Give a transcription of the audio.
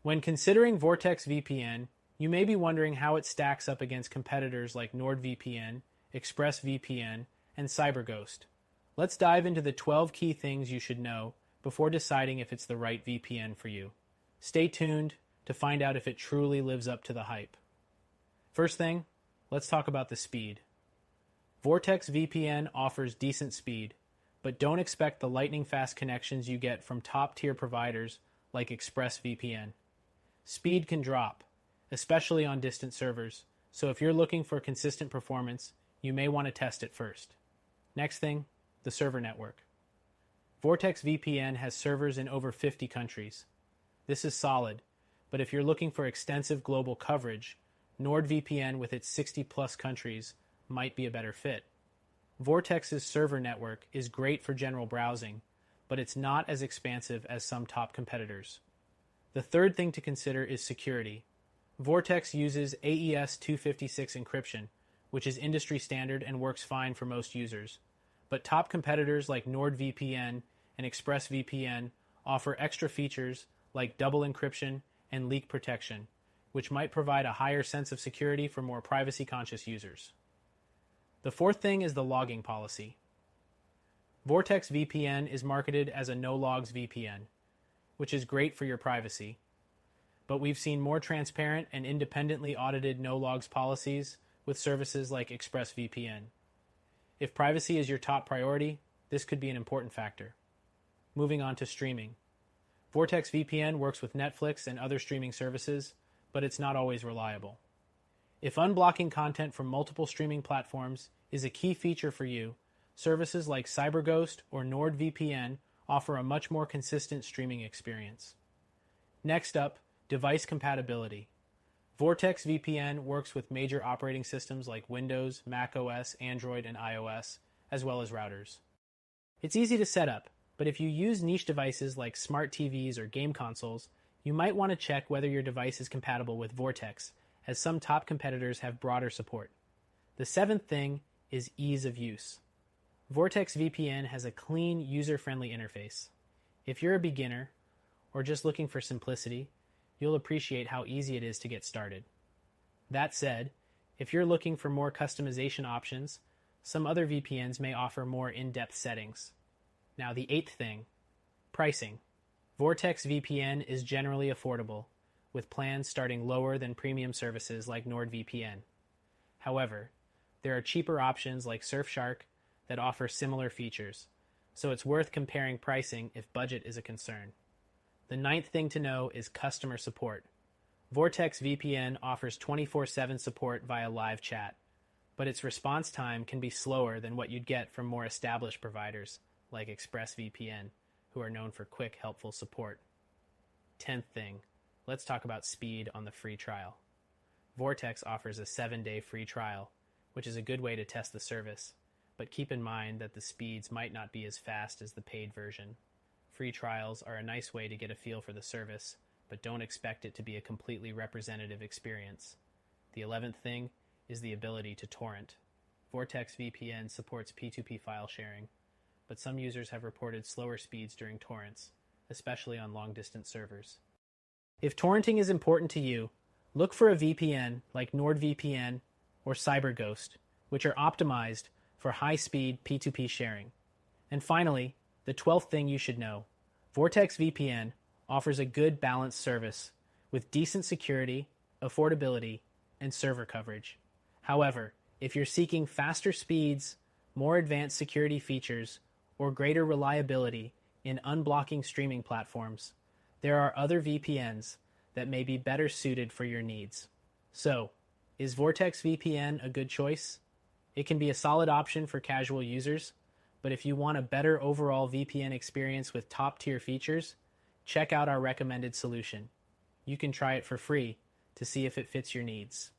When considering Vortex VPN, you may be wondering how it stacks up against competitors like NordVPN, ExpressVPN, and CyberGhost. Let's dive into the 12 key things you should know before deciding if it's the right VPN for you. Stay tuned to find out if it truly lives up to the hype. First thing, let's talk about the speed. Vortex VPN offers decent speed, but don't expect the lightning-fast connections you get from top-tier providers like ExpressVPN. Speed can drop, especially on distant servers, so if you're looking for consistent performance, you may want to test it first. Next thing, the server network. Vortex VPN has servers in over 50 countries. This is solid, but if you're looking for extensive global coverage, NordVPN with its 60-plus countries might be a better fit. Vortex's server network is great for general browsing, but it's not as expansive as some top competitors. The third thing to consider is security. Vortex uses AES 256 encryption, which is industry standard and works fine for most users. But top competitors like NordVPN and ExpressVPN offer extra features like double encryption and leak protection, which might provide a higher sense of security for more privacy-conscious users. The fourth thing is the logging policy. Vortex VPN is marketed as a no-logs VPN, which is great for your privacy. But we've seen more transparent and independently audited no-logs policies with services like ExpressVPN. If privacy is your top priority, this could be an important factor. Moving on to streaming. Vortex VPN works with Netflix and other streaming services, but it's not always reliable. If unblocking content from multiple streaming platforms is a key feature for you, services like CyberGhost or NordVPN offer a much more consistent streaming experience. Next up, device compatibility. Vortex VPN works with major operating systems like Windows, macOS, Android, and iOS, as well as routers. It's easy to set up, but if you use niche devices like smart TVs or game consoles, you might want to check whether your device is compatible with Vortex, as some top competitors have broader support. The seventh thing is ease of use. Vortex VPN has a clean, user-friendly interface. If you're a beginner, or just looking for simplicity, you'll appreciate how easy it is to get started. That said, if you're looking for more customization options, some other VPNs may offer more in-depth settings. Now the eighth thing, pricing. Vortex VPN is generally affordable, with plans starting lower than premium services like NordVPN. However, there are cheaper options like Surfshark that offer similar features, so it's worth comparing pricing if budget is a concern. The ninth thing to know is customer support. Vortex VPN offers 24/7 support via live chat, but its response time can be slower than what you'd get from more established providers like ExpressVPN, who are known for quick, helpful support. 10th thing, let's talk about speed on the free trial. Vortex offers a 7-day free trial, which is a good way to test the service, but keep in mind that the speeds might not be as fast as the paid version. Free trials are a nice way to get a feel for the service, but don't expect it to be a completely representative experience. The 11th thing is the ability to torrent. Vortex VPN supports P2P file sharing, but some users have reported slower speeds during torrents, especially on long-distance servers. If torrenting is important to you, look for a VPN like NordVPN or CyberGhost, which are optimized for high-speed P2P sharing. And finally, the 12th thing you should know, Vortex VPN offers a good balanced service with decent security, affordability, and server coverage. However, if you're seeking faster speeds, more advanced security features, or greater reliability in unblocking streaming platforms, there are other VPNs that may be better suited for your needs. So, is Vortex VPN a good choice? It can be a solid option for casual users, but if you want a better overall VPN experience with top-tier features, check out our recommended solution. You can try it for free to see if it fits your needs.